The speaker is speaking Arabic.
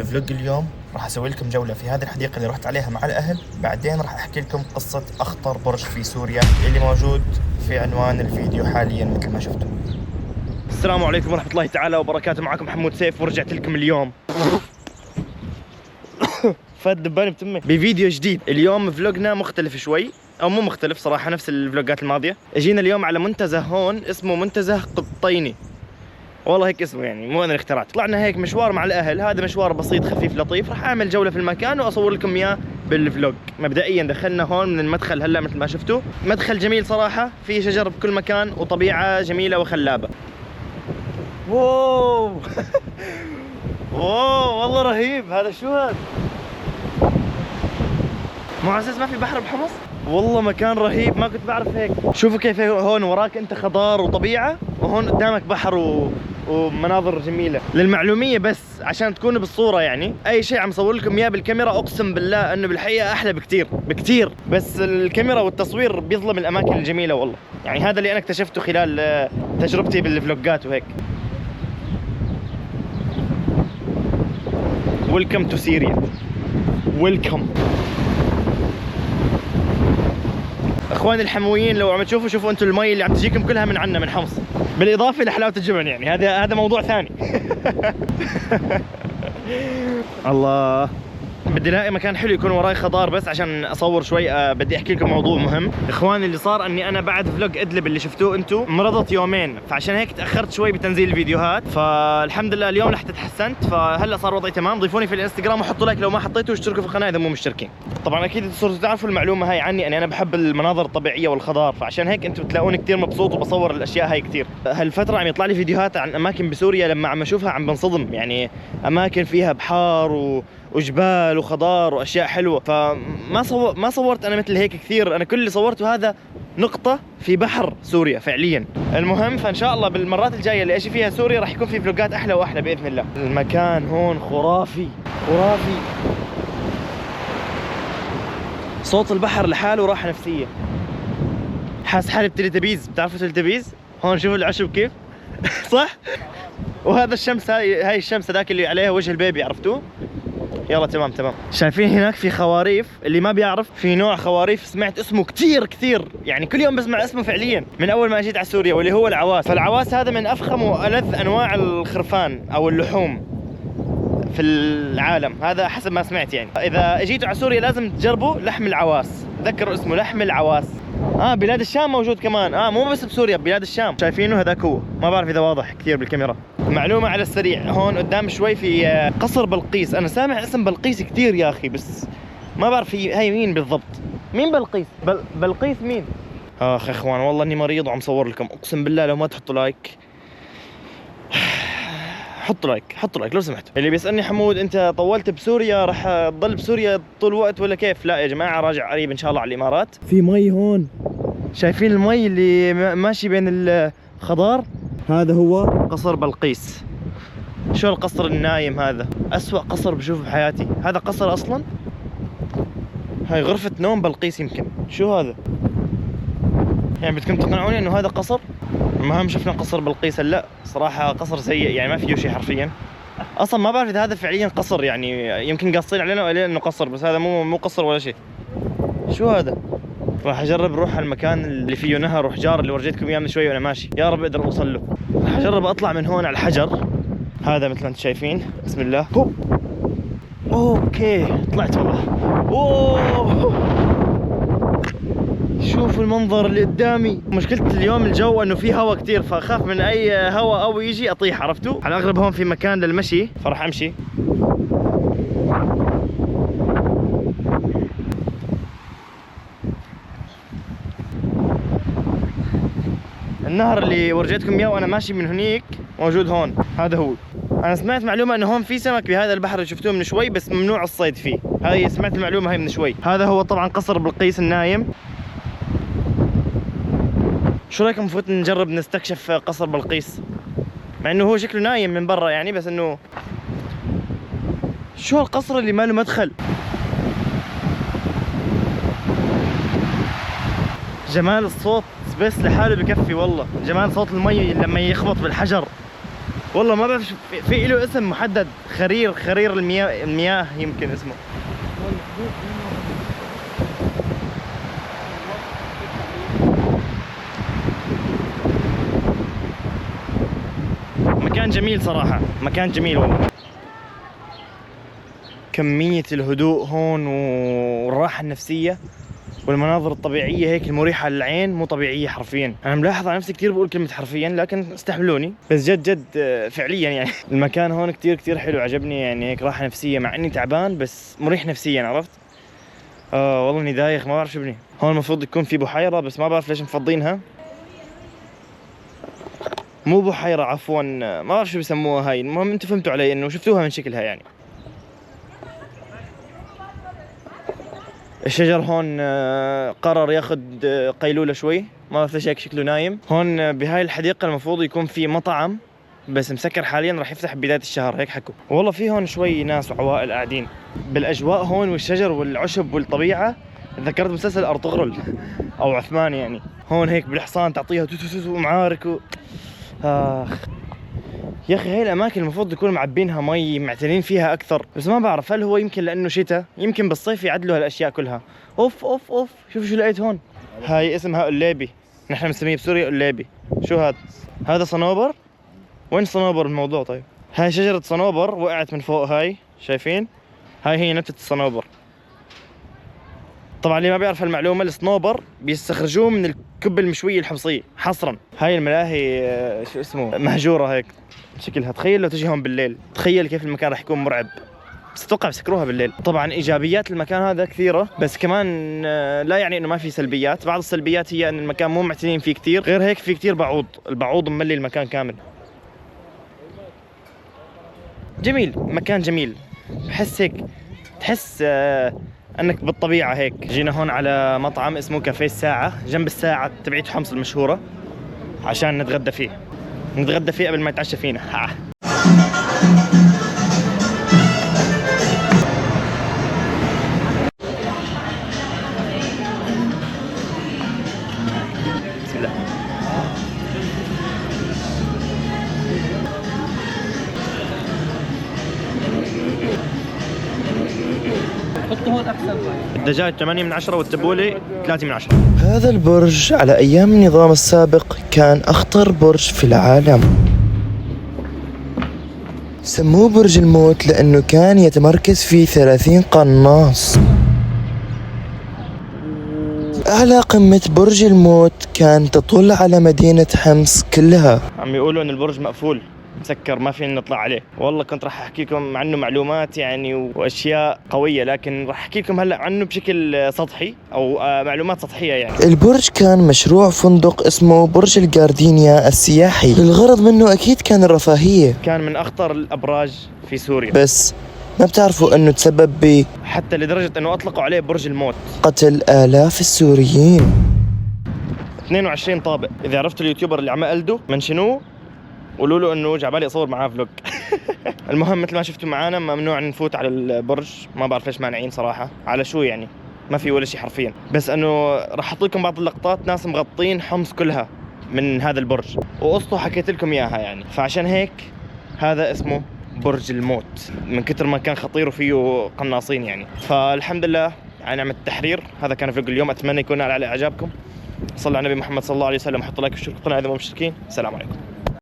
فلوج اليوم راح اسوي لكم جولة في هذه الحديقة اللي رحت عليها مع الاهل، بعدين راح احكي لكم قصة اخطر برج في سوريا اللي موجود في عنوان الفيديو حاليا مثل ما شفتوا. السلام عليكم ورحمة الله تعالى وبركاته، معكم محمود سيف ورجعت لكم اليوم فات دباني بتمي بفيديو جديد. اليوم فلوجنا مختلف شوي، او مو مختلف صراحة، نفس الفلوجات الماضية. اجينا اليوم على منتزه هون اسمه منتزه قطيني، والله هيك اسمه يعني مو انا اللي اخترعته. طلعنا هيك مشوار مع الاهل، هذا مشوار بسيط خفيف لطيف، راح اعمل جوله في المكان واصور لكم اياه بالفلوج. مبدئيا دخلنا هون من المدخل هلا مثل ما شفتوا، مدخل جميل صراحه، في شجر بكل مكان وطبيعه جميله وخلابه. واو واو والله رهيب. هذا شو هذا؟ مو على اساس ما في بحر بحمص؟ والله مكان رهيب، ما كنت بعرف هيك. شوفوا كيف هون وراك انت خضار وطبيعه، وهون قدامك بحر ومناظر جميله. للمعلوميه بس عشان تكونوا بالصوره، يعني اي شيء عم صور لكم اياه بالكاميرا اقسم بالله انه بالحقيقه احلى بكثير بكثير، بس الكاميرا والتصوير بيظلم الاماكن الجميله والله. يعني هذا اللي انا اكتشفته خلال تجربتي بالفلوجات وهيك. ويلكم تو سوريا، ويلكم. اخواني الحمويين لو عم تشوفوا، شوفوا انتم المي اللي عم تجيكم كلها من عنا من حمص، بالاضافه لحلاوه الجبن، يعني هذا موضوع ثاني الله. بدي الاقي مكان حلو يكون وراي خضار بس عشان اصور شوي. بدي احكي لكم موضوع مهم اخواني. اللي صار اني انا بعد فلوج ادلب اللي شفتوه انتم مرضت يومين، فعشان هيك تاخرت شوي بتنزيل الفيديوهات. فالحمد لله اليوم لحتى تحسنت، فهلا صار وضعي تمام. ضيفوني في الانستغرام وحطوا لايك لو ما حطيتوا، واشتركوا في القناه اذا مو مشتركين. طبعا اكيد صرتوا تعرفوا المعلومه هاي عني، اني انا بحب المناظر الطبيعيه والخضار، فعشان هيك انتم بتلاقوني كثير مبسوط وبصور الاشياء هاي كثير. هالفتره عم يطلع لي فيديوهات عن اماكن بسوريا، لما عم اشوفها عم بنصدم، يعني اماكن فيها بحار وجبال وخضار واشياء حلوه. ما صورت انا مثل هيك كثير. انا كل اللي صورته هذا نقطه في بحر سوريا فعليا. المهم فان شاء الله بالمرات الجايه اللي اشي فيها سوريا راح يكون في فلوجات احلى واحلى باذن الله. المكان هون خرافي خرافي، صوت البحر لحاله راحه نفسيه. حاس حالي بتلتبيز. بتعرفوا تلتبيز؟ هون شوفوا العشب كيف صح؟ وهذا الشمس، هاي الشمس هذاك اللي عليها وجه البيبي، عرفتوه؟ يلا تمام. شايفين هناك في خواريف، اللي ما بيعرف في نوع خواريف سمعت اسمه كثير، يعني كل يوم بسمع اسمه فعليا من اول ما جيت على سوريا، واللي هو العواس. فالعواس هذا من افخم والذ انواع الخرفان او اللحوم في العالم، هذا حسب ما سمعت. يعني اذا اجيتوا على سوريا لازم تجربوا لحم العواس، تذكروا اسمه لحم العواس. بلاد الشام موجود كمان، مو بس بسوريا، بلاد الشام. شايفينه هذاك هو، ما بعرف اذا واضح كثير بالكاميرا. معلومة على السريع، هون قدام شوي في قصر بلقيس. انا سامع اسم بلقيس كثير يا اخي، بس ما بعرف هي مين بالضبط. مين بلقيس؟ بلقيس مين؟ اخ اخوان والله اني مريض وعم صور لكم، اقسم بالله لو ما تحطوا لايك حطوا لايك لو سمحتوا. اللي بيسألني حمود انت طولت بسوريا، راح تضل بسوريا طول الوقت ولا كيف؟ لا يا جماعة، راجع قريب ان شاء الله على الامارات. في مي هون، شايفين المي اللي ماشي بين الخضار؟ هذا هو قصر بلقيس. شو القصر النايم هذا؟ أسوأ قصر بشوفه بحياتي. هذا قصر اصلا؟ هاي غرفة نوم بلقيس يمكن. شو هذا؟ يعني بدكم تقنعوني انه هذا قصر؟ المهم شفنا قصر بلقيس هلا، صراحة قصر سيء، يعني ما فيه شيء حرفيا. اصلا ما بعرف اذا هذا فعليا قصر، يعني يمكن قاصين علينا وقايلين انه قصر، بس هذا مو قصر ولا شيء. شو هذا؟ راح اجرب اروح على المكان اللي فيه نهر وحجار اللي ورجيتكم اياه من شوي وانا ماشي، يا رب اقدر اوصل له. راح اجرب اطلع من هون على الحجر هذا مثل ما انتم شايفين. بسم الله. هوب. اوكي طلعت والله. اوه شوفوا المنظر اللي قدامي. مشكلة اليوم الجو انه في هواء كثير، فاخاف من اي هواء او يجي اطيح، عرفتوا؟ على الاغلب هون في مكان للمشي، فراح امشي. النهر اللي ورجيتكم اياه وانا ماشي من هنيك موجود هون، هذا هو. انا سمعت معلومه انه هون في سمك بهذا البحر اللي شفتوه من شوي، بس ممنوع الصيد فيه. هاي سمعت المعلومه هاي من شوي. هذا هو طبعا قصر بلقيس النايم. شو رايكم نفوت نجرب نستكشف قصر بلقيس، مع انه هو شكله نايم من برا يعني، بس انه شو القصر اللي ما له مدخل. جمال الصوت بس لحاله بكفي والله. جمال صوت المي لما يخبط بالحجر والله ما بعرف في له اسم محدد. خرير المياه يمكن اسمه. مكان جميل صراحة، مكان جميل والله. كمية الهدوء هون والراحة النفسية والمناظر الطبيعية هيك المريحة للعين مو طبيعية حرفيا. أنا ملاحظ على نفسي كثير بقول كلمة حرفيا، لكن استحملوني. بس جد فعليا يعني المكان هون كثير حلو، عجبني يعني. هيك راحة نفسية مع إني تعبان بس مريح نفسيا، عرفت؟ والله إني دايخ ما بعرف شو ابني. هون المفروض يكون في بحيرة بس ما بعرف ليش مفضينها. مو بحيرة عفوا، ما بعرف شو بسموها هاي. المهم انتم فهمتوا علي، انه شفتوها من شكلها يعني. الشجر هون قرر ياخذ قيلولة شوي، ما بعرف ليش هيك شكله نايم. هون بهاي الحديقة المفروض يكون في مطعم بس مسكر حاليا، راح يفتح بداية الشهر هيك حكوا. والله في هون شوي ناس وعوائل قاعدين بالاجواء هون والشجر والعشب والطبيعة. ذكرت مسلسل ارطغرل او عثمان يعني. هون هيك بالحصان تعطيها ومعارك يا اخي هاي الاماكن المفروض يكونوا معبينها مي، معتنين فيها اكثر. بس ما بعرف هل هو يمكن لانه شتاء، يمكن بالصيف يعدلوا هالاشياء كلها. اوف اوف اوف، شوف شو لقيت هون. هاي اسمها قليبي، نحن بنسميه بسوريا قليبي. شو هذا صنوبر. وين صنوبر الموضوع؟ طيب هاي شجرة صنوبر وقعت من فوق، هاي شايفين؟ هاي هي نبتة الصنوبر. طبعا اللي ما بيعرف هالمعلومة، الصنوبر بيستخرجوه من الكب المشوية الحمصية حصرا. هاي الملاهي شو اسمه مهجورة هيك شكلها. تخيل لو تجي هون بالليل، تخيل كيف المكان راح يكون مرعب. بس اتوقع بسكروها بالليل. طبعا ايجابيات المكان هذا كثيره، بس كمان لا يعني انه ما في سلبيات. بعض السلبيات هي ان المكان مو معتنين فيه كثير. غير هيك في كثير بعوض، البعوض مملي المكان كامل. جميل، مكان جميل. بحس هيك تحس انك بالطبيعه هيك. جينا هون على مطعم اسمه كافيه الساعه، جنب الساعه تبعت حمص المشهوره، عشان نتغدى فيه قبل ما يتعشى فينا. بسم الله. حطه هون احسن. الدجاج 8 من 10 والتبولة 3 من 10. هذا البرج على أيام النظام السابق كان أخطر برج في العالم. سموه برج الموت لأنه كان يتمركز فيه 30 قناص. أعلى قمة برج الموت كان تطل على مدينة حمص كلها. عم يقولوا ان البرج مقفول مسكر، ما فينا نطلع عليه. والله كنت راح احكي لكم عنه معلومات يعني واشياء قويه، لكن راح احكي لكم هلا عنه بشكل سطحي او معلومات سطحيه يعني. البرج كان مشروع فندق اسمه برج الجاردينيا السياحي. الغرض منه اكيد كان الرفاهيه. كان من اخطر الابراج في سوريا، بس ما بتعرفوا انه تسبب حتى لدرجه انه اطلقوا عليه برج الموت. بقتل آلاف السوريين. 22 طابق. اذا عرفتوا اليوتيوبر اللي عم اقلده منشنوه، قولوا له انه جعبالي اصور معاه فلوج. المهم مثل ما شفتوا معانا ممنوع نفوت على البرج. ما بعرف ليش مانعين صراحه، على شو يعني؟ ما في ولا شيء حرفيا. بس انه راح احط لكم بعض اللقطات ناس مغطين حمص كلها من هذا البرج، وقصته حكيت لكم اياها يعني. فعشان هيك هذا اسمه برج الموت، من كثر ما كان خطير وفيه قناصين يعني. فالحمد لله على نعمة التحرير. هذا كان فلوج اليوم، اتمنى يكون على اعجابكم. صلوا على النبي محمد صلى الله عليه وسلم، حطوا لايك واشتركوا القناه اذا مو مشتركين. السلام عليكم.